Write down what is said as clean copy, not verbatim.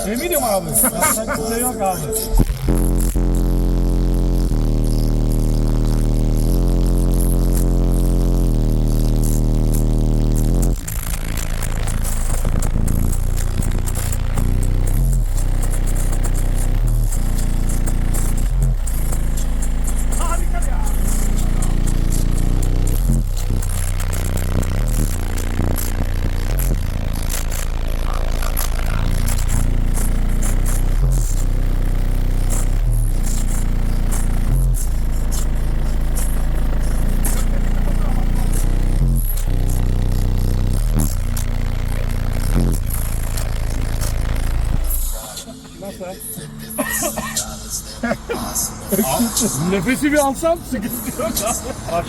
Eminim abi. Yapacak bir şey yok abi. Nefesi bir alsam sıkıntı yok abi.